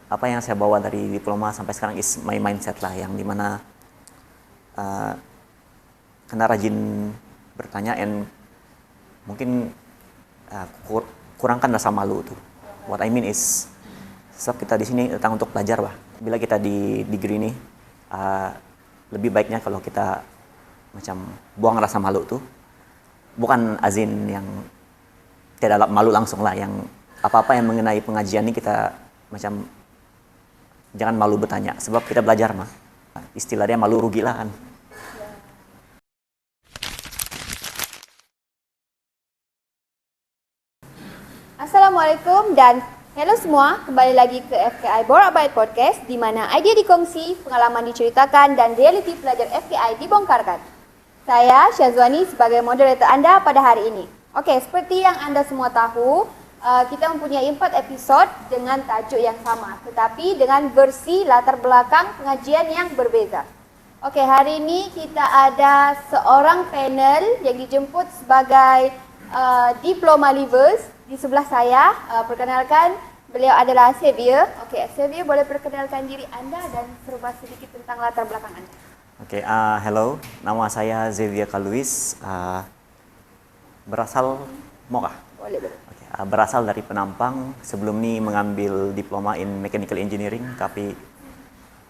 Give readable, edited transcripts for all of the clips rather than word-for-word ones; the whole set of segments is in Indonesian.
apa yang saya bawa dari diploma sampai sekarang is my mindset lah, yang dimana kena rajin bertanya and mungkin kurangkan rasa malu tuh. What I mean is, sebab kita di sini datang untuk belajar lah. Bila kita di degree ini, lebih baiknya kalau kita macam buang rasa malu tuh. Bukan azin yang tidak malu langsung lah, yang apa-apa yang mengenai pengajian ini kita macam jangan malu bertanya, sebab kita belajar mah. Istilahnya malu rugi lah kan. Assalamualaikum dan hello semua, kembali lagi ke FKI Borak Bait Podcast, di mana idea dikongsi, pengalaman diceritakan dan realiti pelajar FKI dibongkarkan. Saya Syazwani sebagai moderator anda pada hari ini. Okey, seperti yang anda semua tahu, kita mempunyai 4 episod dengan tajuk yang sama, tetapi dengan versi latar belakang pengajian yang berbeza. Okey, hari ini kita ada seorang panel yang dijemput sebagai diploma leavers. Di sebelah saya, perkenalkan, beliau adalah Xavier. Okey, Xavier, boleh perkenalkan diri anda dan serba sedikit tentang latar belakang anda. Okey, hello, nama saya Xavier Kaluis, berasal Mokah. Boleh. Okay, berasal dari Penampang. Sebelum ni mengambil diploma in mechanical engineering, tapi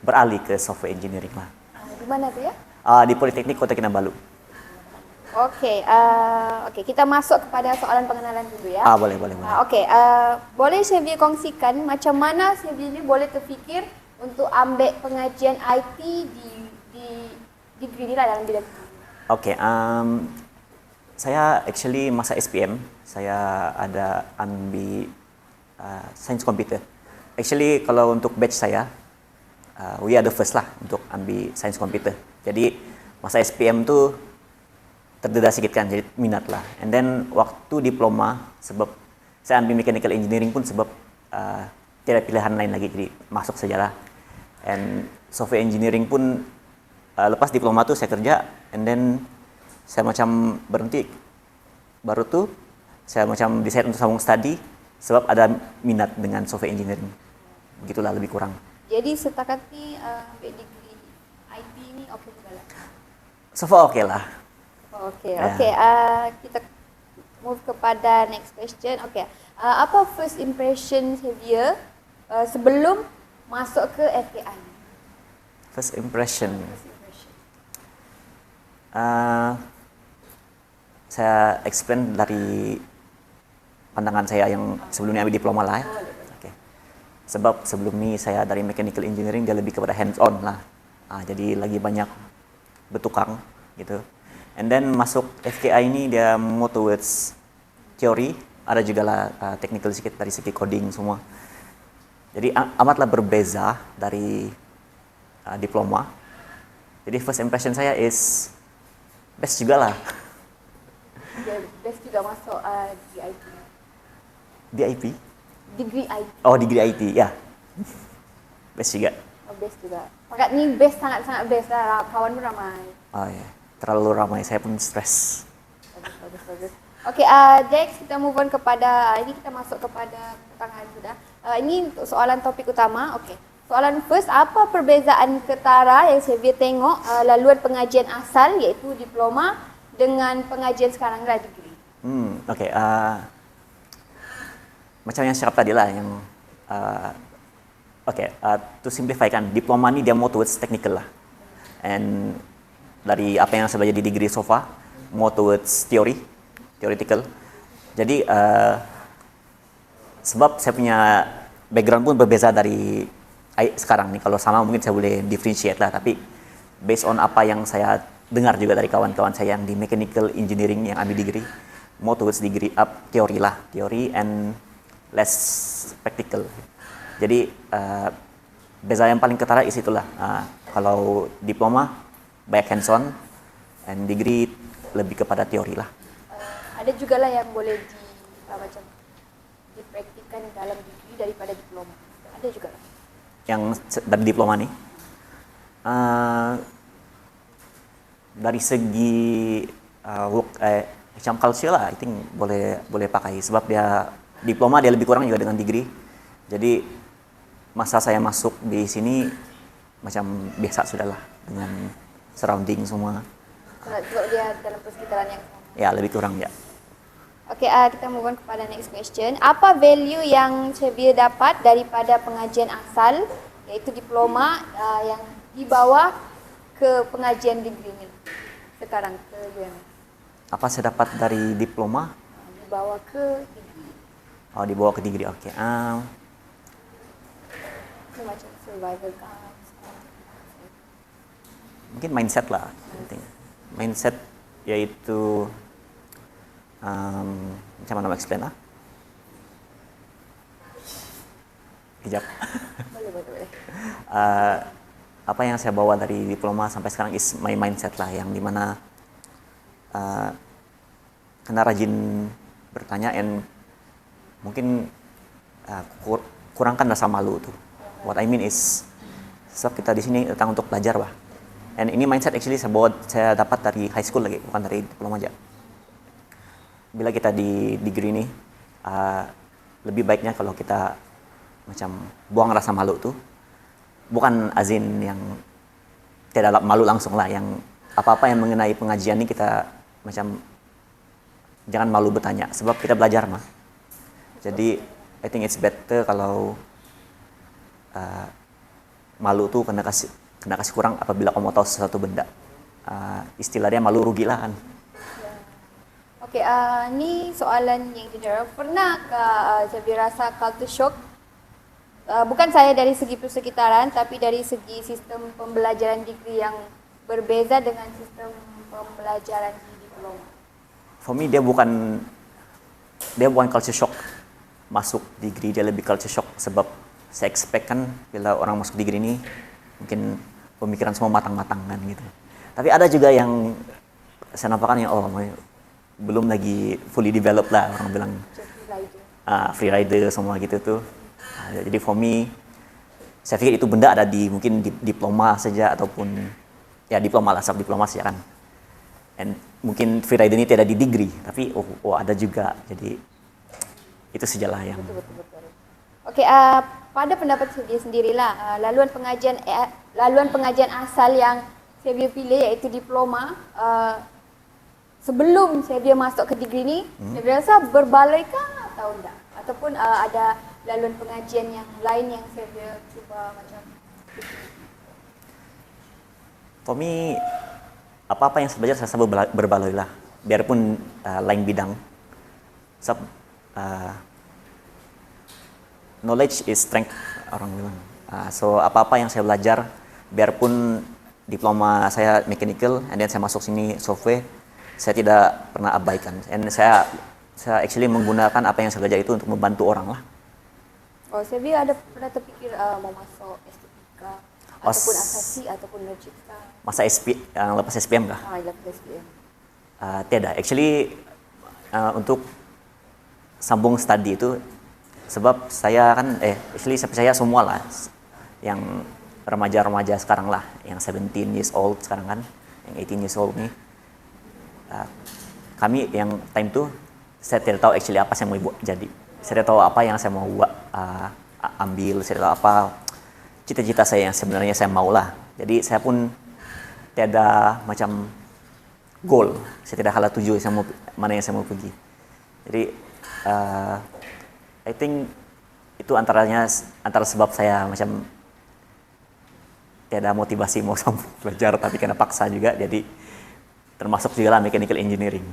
beralih ke software engineering lah. Di mana tu ya? Di Politeknik Kota Kinabalu. Okey, kita masuk kepada soalan pengenalan dulu ya. Boleh. Okey, boleh Xavier kongsikan macam mana Xavier ni boleh terfikir untuk ambil pengajian IT di degree ni lah dalam bidang itu? Okey, saya actually masa SPM, saya ada ambil sains komputer. Actually kalau untuk batch saya, we are the first lah untuk ambil sains komputer. Jadi masa SPM tu terdedah sikit kan, jadi minat lah. And then waktu diploma, sebab saya ambil mechanical engineering pun sebab tidak pilihan lain lagi, jadi masuk sajalah. And software engineering pun lepas diploma tu saya kerja, and then saya macam berhenti. Baru tu saya macam decide untuk sambung study sebab ada minat dengan software engineering. Begitulah lebih kurang. Jadi setakat ni ambil degree IT ni okey juga lah? So far okey lah. Okey. Kita move kepada next question. Okey. Apa first impression Xavier sebelum masuk ke FKI? First impression. Saya explain dari pandangan saya yang sebelum ni ambil diploma lah. Okay. Sebab sebelum ni saya dari mechanical engineering, dia lebih kepada hands on lah. Jadi lagi banyak bertukang gitu. And then masuk FKI ini dia more towards teori, ada juga lah technical sikit dari segi coding semua. Jadi amatlah berbeza dari diploma. Jadi first impression saya is best juga lah. Best juga masuk di IT. Di IP? Degree IT. Oh, degree IT, ya. Best juga. Best juga. Pakat ni best, sangat-sangat best lah. Kawan pun ramai. Oh ya, terlalu ramai, saya pun stres. Bagus. Okey, next kita move on kepada, ini kita masuk kepada pertengahan sudah. Ini untuk soalan topik utama. Okey. Soalan first, apa perbezaan ketara yang Xavier tengok laluan pengajian asal iaitu diploma dengan pengajian sekarang lah degree? Okey, macam yang saya cakap tadi lah, yang to simplify kan, diploma ni dia more towards technical lah. And dari apa yang saya belajar di degree so far, more towards theoretical. Jadi sebab saya punya background pun berbeza dari sekarang ni. Kalau sama mungkin saya boleh differentiate lah, tapi based on apa yang saya dengar juga dari kawan-kawan saya yang di mechanical engineering yang ambil degree, more towards degree teori and less practical. Jadi beza yang paling ketara is itulah. Kalau diploma banyak hands on, and degree lebih kepada teori lah. Ada juga lah yang boleh dipraktikkan dalam degree daripada diploma. Ada juga lah. Yang dari diploma ni, dari segi macam culture lah, I think boleh pakai, sebab dia diploma dia lebih kurang juga dengan degree. Jadi masa saya masuk di sini macam biasa sudahlah dengan surrounding semua. Kalau dia dalam persekitaran yang sama. Ya, lebih kurang ya. Oke, kita move on kepada next question. Apa value yang Xavier dapat daripada pengajian asal, iaitu diploma, yang dibawa ke pengajian degree ni sekarang ke UMS? Apa saya dapat dari diploma? Dibawa ke degree. Oh, dibawa ke degree. Oke. Itu macam survival kan. Mungkin mindset lah. Penting. Mindset yaitu macam mana mau explain lah? Kejap. Boleh. Apa yang saya bawa dari diploma sampai sekarang is my mindset lah, yang dimana kena rajin bertanya and mungkin kurangkan rasa malu tuh. What I mean is, sebab kita di sini datang untuk belajar bah. And ini mindset actually saya dapat dari high school lagi, bukan dari diploma aja. Bila kita di degree ini, lebih baiknya kalau kita macam buang rasa malu tuh. Bukan azin yang tidak malu langsung lah, yang apa-apa yang mengenai pengajian ini kita macam jangan malu bertanya, sebab kita belajar mah. Jadi I think it's better kalau malu tuh kena kasih kurang apabila kamu tahu sesuatu benda. Istilahnya malu rugi lah kan. Okey, ni soalan yang general. Pernahkah Xavier rasa culture shock? Bukan saya dari segi persekitaran, tapi dari segi sistem pembelajaran degree yang berbeza dengan sistem pembelajaran di diploma. For me dia bukan culture shock masuk degree, dia lebih culture shock sebab saya expect kan bila orang masuk degree ini mungkin pemikiran semua matang-matang kan gitu. Tapi ada juga yang saya nampakkan yang belum lagi fully developed lah, orang bilang free rider semua gitu tuh. Jadi for me, saya pikir itu benda ada di mungkin di diploma saja ataupun ya diploma lah, sub diploma saja kan. And mungkin free rider ini tidak di degree, tapi ada juga. Jadi itu sajalah yang. Betul. Okey, pada pendapat saya sendirilah, laluan pengajian asal yang saya pilih iaitu diploma. Sebelum saya masuk ke degree ni, saya rasa berbalaikah atau tidak? Ataupun ada laluan pengajian yang lain yang saya cuba macam. For me, apa-apa yang saya belajar saya selalu berbaloi lah, biarpun lain bidang. Sebab knowledge is strength, orang bilang. So apa-apa yang saya belajar, biarpun diploma saya mechanical, and then saya masuk sini software, saya tidak pernah abaikan. And saya actually menggunakan apa yang saya belajar itu untuk membantu orang lah. Oh, saya ada pernah terfikir mau masuk estetika ataupun asasi ataupun logika. Masa yang lepas SPM kah? Lepas SPM. Tidak. Actually untuk sambung study itu, sebab saya kan actually saya percaya semua lah yang remaja-remaja sekarang lah, yang 17 years old sekarang kan, yang 18 years old nih. Kami yang time tu saya tidak tahu actually apa saya mau buat jadi. Saya tidak tahu apa yang saya mau buat ambil, saya tidak tahu apa cita-cita saya yang sebenarnya saya mau lah. Jadi saya pun tiada macam goal, saya tidak hala tuju mana yang saya mau pergi. Jadi I think itu antara sebab saya macam tiada motivasi mau sambung belajar, tapi kena paksa juga, jadi termasuk juga lah mechanical engineering.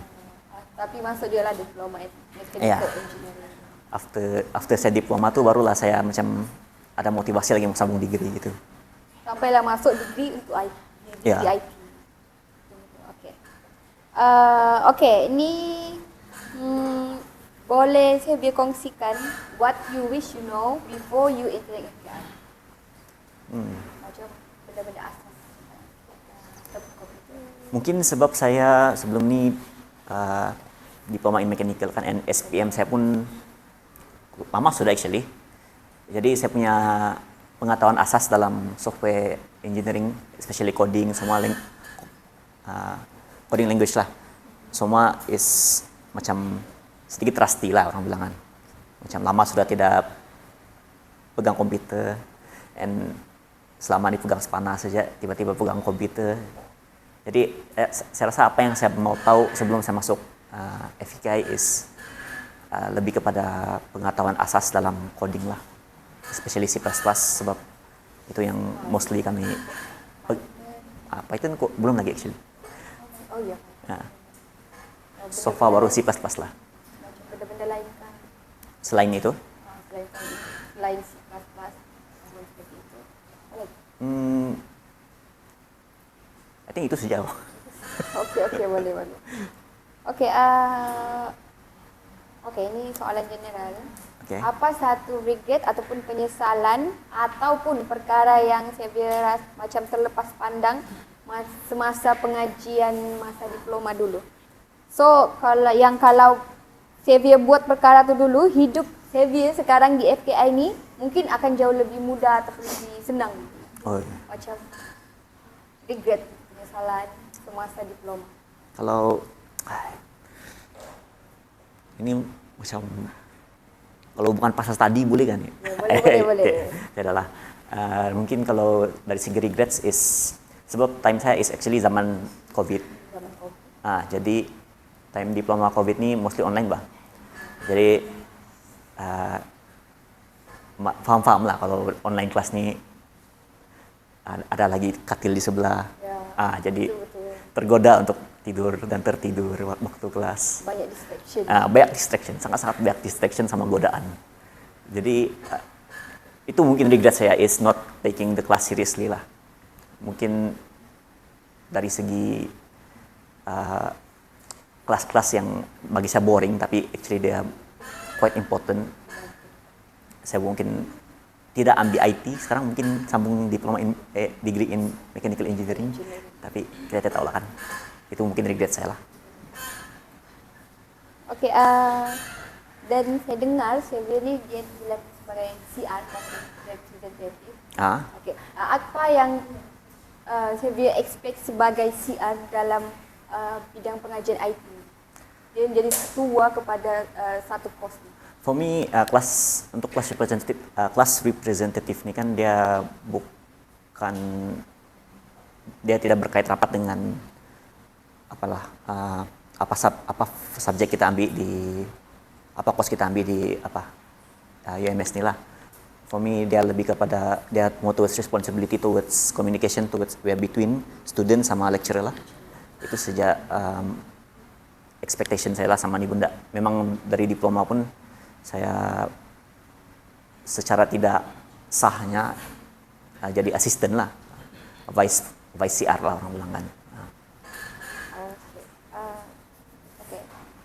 Tapi masuk juga lah diploma mechanical engineering. After saya diploma tu barulah saya macam ada motivasi lagi mau sambung degree gitu. Sampailah masuk degree untuk IT. IT. Okey, ini boleh saya kongsikan what you wish you know before you enter FKI. Macam benda-benda asas. Mungkin sebab saya sebelum ni diploma in mechanical kan, and SPM saya pun lama sudah actually. Jadi saya punya pengetahuan asas dalam software engineering, especially coding, semua coding language lah. Semua is macam sedikit rusty lah, orang bilang kan. Macam lama sudah tidak pegang komputer. and selama dipegang sepanas saja tiba-tiba pegang komputer. Jadi saya rasa apa yang saya mau tahu sebelum saya masuk FKI is lebih kepada pengetahuan asas dalam coding lah, especially C++, sebab itu yang mostly kami Python kok belum lagi actually. Oh iya. Nah, so far baru C++ lah. Macam benda-benda lain kan? Selain itu, Selain C++, seperti itu. Apa lagi? I think itu sejauh. Okey, boleh. Okey, ini soalan general. Okay. Apa satu regret ataupun penyesalan ataupun perkara yang Xavier macam terlepas pandang semasa pengajian masa diploma dulu? So, kalau Xavier buat perkara tu dulu, hidup Xavier sekarang di FKI ni mungkin akan jauh lebih mudah ataupun lebih senang. Oh. Macam regret, penyesalan semasa diploma. Kalau ini macam kalau bukan pasal tadi boleh kan ya? Boleh. Tidaklah. Mungkin kalau dari segi regrets is sebab time saya is actually zaman COVID. Jadi time diploma COVID ni mostly online bah. Jadi faham lah kalau online kelas ni ada lagi katil di sebelah. Ya, jadi betul. tergoda untuk tidur dan tertidur waktu kelas. Banyak distraction. Banyak distraction, sangat-sangat banyak distraction sama godaan. Jadi itu mungkin regret saya is not taking the class seriously lah. Mungkin dari segi kelas-kelas yang bagi saya boring tapi actually dia quite important. Saya mungkin tidak ambil IT, sekarang mungkin sambung diploma degree in mechanical engineering. Tapi kita tidak tahu lah kan. Itu mungkin regret saya lah. Okey, dan saya dengar Xavier ni dia dilatih sebagai CR kan, representative. Okey, apa yang Xavier expect sebagai CR dalam bidang pengajian IT? Dia menjadi ketua kepada satu kos ni. For me, untuk kelas representative ni kan dia tidak berkait rapat dengan apa subjek kita ambil di kos kita ambil di UMS ni lah. For me dia lebih kepada dia more towards responsibility towards communication towards between student sama lecturer lah. Itu sejak expectation saya lah sama ni benda. Memang dari diploma pun saya secara tidak sahnya jadi asisten lah, vice CR lah orang bilang kan.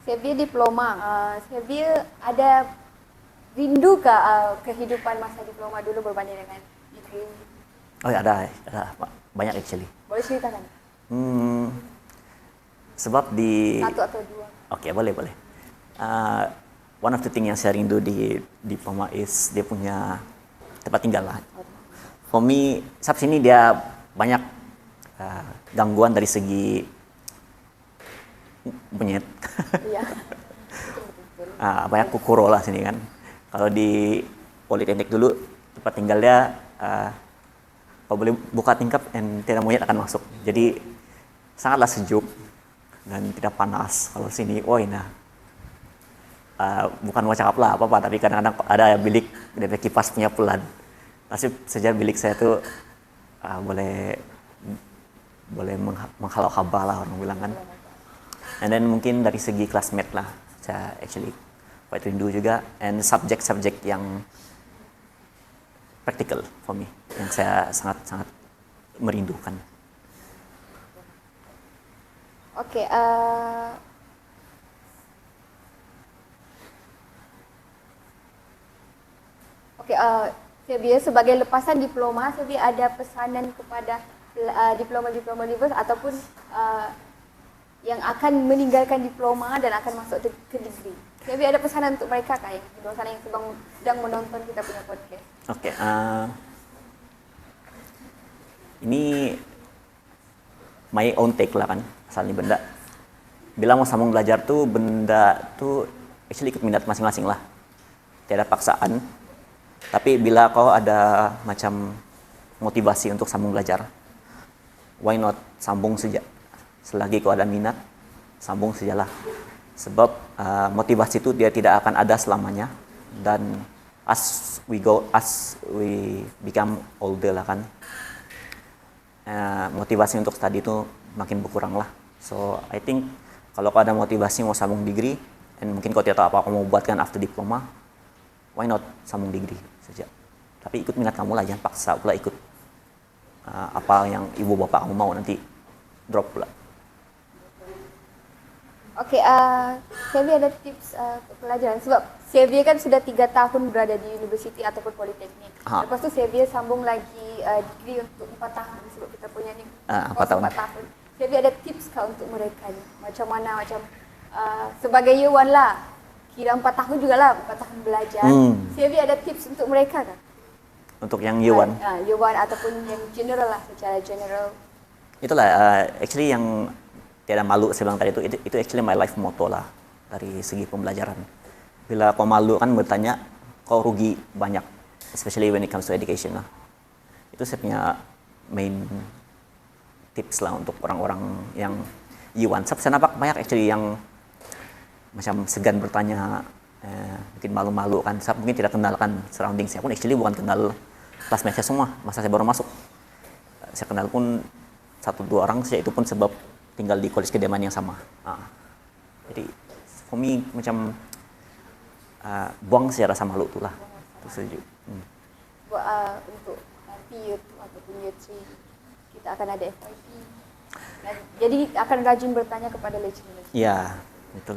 Xavier diploma, Xavier ada rindu ke kehidupan masa diploma dulu berbanding dengan degree? Oh ya, ada banyak actually. Boleh ceritakan? Sebab di satu atau dua. Okay, boleh. One of the thing yang saya rindu di diploma is dia punya tempat tinggal lah. For me, sampai sini dia banyak gangguan dari segi monyet. Iya. Banyak kukuro lah sini kan. Kalau di Politeknik dulu tempat tinggal dia kalau boleh buka tingkap dan tidak monyet akan masuk. Jadi sangatlah sejuk dan tidak panas. Kalau sini, bukan mau cakap lah apa-apa, tapi kadang-kadang ada bilik dari kipas punya pelan. Nasib saja bilik saya tuh boleh menghalau haba lah orang bilang kan. And then mungkin dari segi classmate lah, saya actually quite rindu juga. And subjek-subjek yang practical for me, yang saya sangat-sangat merindukan. Okey, Xavier sebagai lepasan diploma, Xavier ada pesanan kepada diploma leavers ataupun yang akan meninggalkan diploma dan akan masuk ke degree. Xavier ada pesanan untuk mereka kah yang di luar sana yang sedang menonton kita punya podcast? Okey, ini my own take lah kan, asal ni benda. Bila mau sambung belajar tu, benda tu actually ikut minat masing-masing lah. Tiada paksaan. Tapi bila kau ada macam motivasi untuk sambung belajar, why not sambung saja. Selagi kau ada minat, sambung sajalah. Sebab motivasi itu dia tidak akan ada selamanya. Dan as we become older lah kan, motivasi untuk study itu makin berkurang lah. So I think kalau kau ada motivasi mau sambung degree, dan mungkin kau tidak tahu apa kau mau buatkan after diploma, why not sambung degree saja. Tapi ikut minat kamu lah, jangan paksa pula ikut apa yang ibu bapak kamu mau, nanti drop pula. Oke, Xavier ada tips pelajaran sebab Xavier kan sudah 3 tahun berada di universiti ataupun politeknik. Lepas tu Xavier sambung lagi degree untuk 4 tahun sebab kita punya ni 4 tahun. Xavier ada tips kah untuk mereka ni? Macam mana sebagai year one lah, kira 4 tahun jugalah, 4 tahun belajar. Xavier ada tips untuk mereka kah? Untuk yang year one? Year one ataupun yang general lah, secara general. Itulah actually yang tiada malu saya bilang tadi itu actually my life motto lah dari segi pembelajaran. Bila kau malu kan bertanya, kau rugi banyak, especially when it comes to education lah. Itu saya punya main tips lah untuk orang-orang yang year one. Saya nampak banyak actually yang macam segan bertanya, mungkin malu-malu kan. Saya mungkin tidak kenalkan surrounding saya pun, actually bukan kenal classmate saya semua masa saya baru masuk. Saya kenal pun 1-2 orang saja, itu pun sebab tinggal di college kediaman yang sama. Jadi for me macam buang saja rasa malu itulah. Itu saja. Untuk nanti year 2 ataupun year 3 kita akan ada FYP. Jadi akan rajin bertanya kepada lecturer. Ya, betul.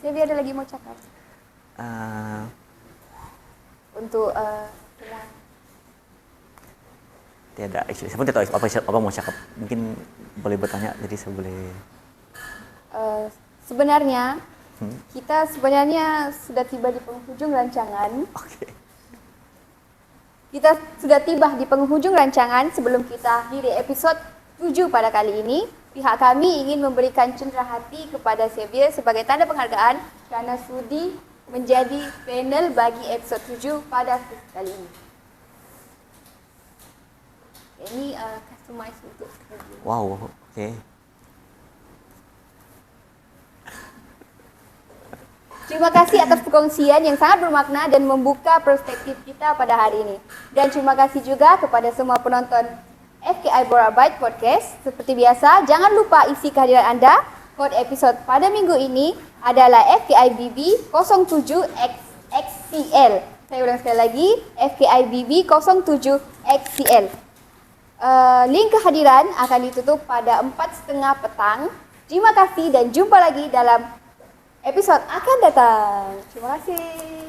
Xavier ada lagi mau cakap? Untuk tiada actually. Saya pun tidak tahu apa mau cakap. Mungkin boleh bertanya, jadi saya boleh. Sebenarnya kita sebenarnya sudah tiba di penghujung rancangan. Okay. Kita sudah tiba di penghujung rancangan. Sebelum kita akhiri episod 7 pada kali ini, pihak kami ingin memberikan cenderahati kepada Xavier sebagai tanda penghargaan kerana sudi menjadi panel bagi episod 7 pada kali ini. Ini customize untuk Xavier. Wow, okay. Terima kasih atas perkongsian yang sangat bermakna dan membuka perspektif kita pada hari ini. Dan terima kasih juga kepada semua penonton FKI Borabite Podcast. Seperti biasa, jangan lupa isi kehadiran anda. Kod episod pada minggu ini adalah FKI BB 07XCL. Saya ulang sekali lagi, FKI BB 07XCL. Link kehadiran akan ditutup pada 4:30 petang. Terima kasih dan jumpa lagi dalam episod akan datang. Terima kasih.